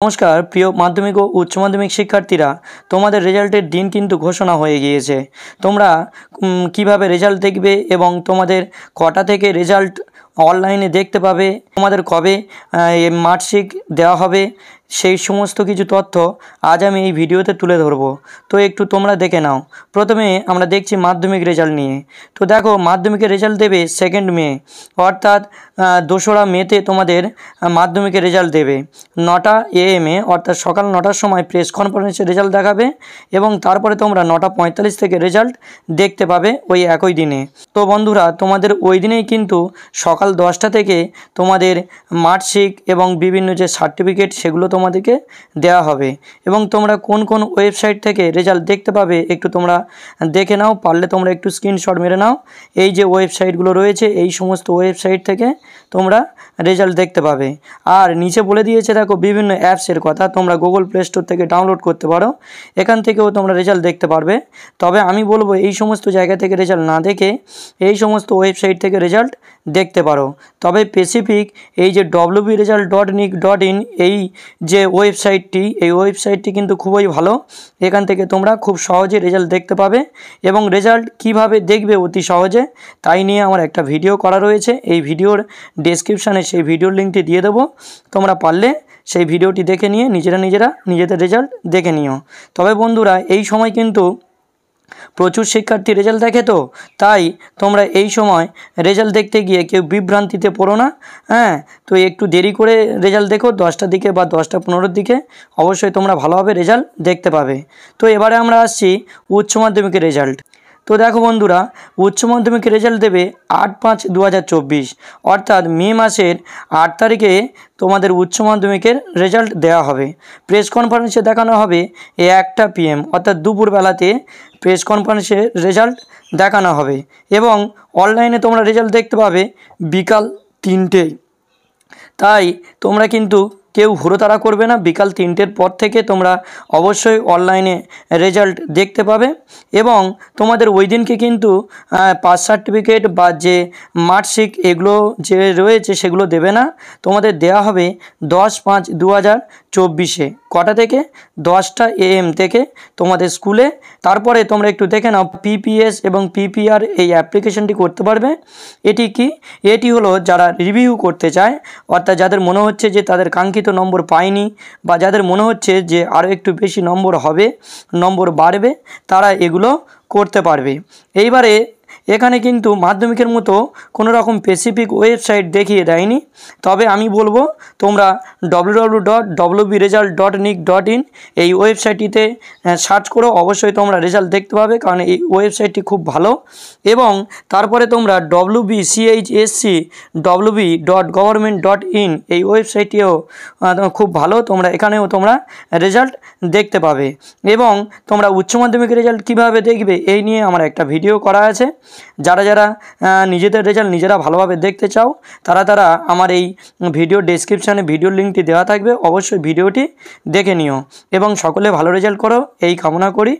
नमस्कार प्रिय माध्यमिक और उच्च माध्यमिक शिक्षार्थीरा तुम्हारे रेजाल्टर दिन किन्तु घोषणा हो गए तुम्हारा किभाबे रेजाल्ट देखबे एवं तुम्हारे कटा थेके रेजाल्ट अनलाइने देखते पाबे तुम्हारे कबे मार्कशीट देওয়া হবে সেই সমস্ত কিছু তথ্য আজ আমি এই ভিডিওতে তুলে ধরব। তো একটু তোমরা দেখে নাও। প্রথমে আমরা দেখছি মাধ্যমিক রেজাল্ট নিয়ে। তো দেখো মাধ্যমিকের রেজাল্ট দেবে 2 মে অর্থাৎ 2রা মেতে তোমাদের মাধ্যমিকের রেজাল্ট দেবে 9টা AM অর্থাৎ সকাল 9টার সময় প্রেস কনফারেন্সে রেজাল্ট দেখাবে এবং তারপরে তোমরা 9টা 45 থেকে রেজাল্ট দেখতে পাবে ওই একই দিনে। তো বন্ধুরা তোমাদের ওই দিনেই কিন্তু সকাল 10টা থেকে তোমাদের মার্কশিট এবং বিভিন্ন যে সার্টিফিকেট সেগুলো তোমাদেরকে দেওয়া হবে এবং তোমরা কোন কোন ওয়েবসাইট থেকে রেজাল্ট দেখতে পাবে একটু তোমরা দেখে নাও, পারলে তোমরা একটু স্ক্রিনশট মেরে নাও। এই যে ওয়েবসাইটগুলো রয়েছে এই সমস্ত ওয়েবসাইট থেকে তোমরা রেজাল্ট দেখতে পাবে। আর নিচে বলে দিয়েছে দেখো বিভিন্ন অ্যাপসের কথা, তোমরা গুগল প্লে স্টোর থেকে ডাউনলোড করতে পারো, এখান থেকেও তোমরা রেজাল্ট দেখতে পারবে। তবে আমি বলবো এই সমস্ত জায়গা থেকে রেজাল্ট না দেখে এই সমস্ত ওয়েবসাইট থেকে রেজাল্ট দেখতে পারো। তবে স্পেসিফিক এই যে wbresult.nic.in এই যে ওয়েবসাইটটি এই ওয়েবসাইটটি কিন্তু খুবই ভালো, এখান থেকে তোমরা খুব সহজে রেজাল্ট দেখতে পাবে এবং রেজাল্ট কিভাবে দেখবে অতি সহজে তাই নিয়ে আমার একটা ভিডিও করা রয়েছে। এই ভিডিওর ডেসক্রিপশানে সেই ভিডিওর লিঙ্কটি দিয়ে দেবো, তোমরা পারলে সেই ভিডিওটি দেখে নিয়ে নিজেদের রেজাল্ট দেখে নিও। তবে বন্ধুরা এই সময় কিন্তু প্রচুর শিক্ষার্থী রেজাল্ট দেখে, তো তাই তোমরা এই সময় রেজাল্ট দেখতে গিয়ে কেউ বিভ্রান্তিতে পড়ো না। তো একটু দেরি করে রেজাল্ট দেখো, 10টার দিকে বা 10টা 15-র দিকে অবশ্যই তোমরা ভালোভাবে রেজাল্ট দেখতে পাবে। তো এবারে আমরা আসছি উচ্চ মাধ্যমিকের রেজাল্ট। তো দেখো বন্ধুরা উচ্চ মাধ্যমিকের রেজাল্ট দেবে 8/5/2024 অর্থাৎ মে মাসের 8 তারিখে তোমাদের উচ্চ মাধ্যমিকের রেজাল্ট দেওয়া হবে। প্রেস কনফারেন্সে দেখানো হবে 1টা PM অর্থাৎ দুপুরবেলাতে প্রেস কনফারেন্সে রেজাল্ট দেখানো হবে এবং অনলাইনে তোমরা রেজাল্ট দেখতে পাবে বিকাল 3টেয়। তাই তোমরা কিন্তু কেউ হুড়োতাড়া করবে না, বিকাল 3টের পর থেকে তোমরা অবশ্যই অনলাইনে রেজাল্ট দেখতে পাবে এবং তোমাদের ওই দিনকে কিন্তু পাস সার্টিফিকেট বা যে মার্কশিট এগুলো যে রয়েছে সেগুলো দেবে না, তোমাদের দেয়া হবে 10/5/2024 কটা থেকে 10টা AM থেকে তোমাদের স্কুলে। তারপরে তোমরা একটু দেখে নাও PPS এবং PPR এই অ্যাপ্লিকেশনটি করতে পারবে। এটি কি? এটি হলো যারা রিভিউ করতে চায় অর্থাৎ যাদের মনে হচ্ছে যে তাদের কাঙ্ক্ষিত নম্বর পায়নি বা যাদের মনে হচ্ছে যে আরও একটু বেশি নম্বর হবে, নম্বর বাড়বে, তারা এগুলো করতে পারবে। এইবারে এখানে কিন্তু মাধ্যমিকের মতো কোনো রকম স্পেসিফিক ওয়েবসাইট দেখিয়ে দেয়নি, তবে আমি বলবো তোমরা www.wbresult.nic.in এই ওয়েবসাইটটিতে সার্চ করো, অবশ্যই তোমরা রেজাল্ট দেখতে পাবে কারণ এই ওয়েবসাইটটি খুব ভালো। এবং তারপরে তোমরা wbchscwb.government.in এই ওয়েবসাইটটিও খুব ভালো, তোমরা এখানেও তোমরা রেজাল্ট দেখতে পাবে। এবং তোমরা উচ্চ মাধ্যমিকের রেজাল্ট কীভাবে দেখবে এই নিয়ে আমার একটা ভিডিও করা আছে। যারা নিজেদের রেজাল্ট নিজেরা ভালোভাবে দেখতে চাও তারা আমার এই ভিডিও ডেসক্রিপশানে ভিডিওর লিঙ্কটি দেওয়া থাকবে, অবশ্যই ভিডিওটি দেখে নিও এবং সকলে ভালো রেজাল্ট করো এই কামনা করি।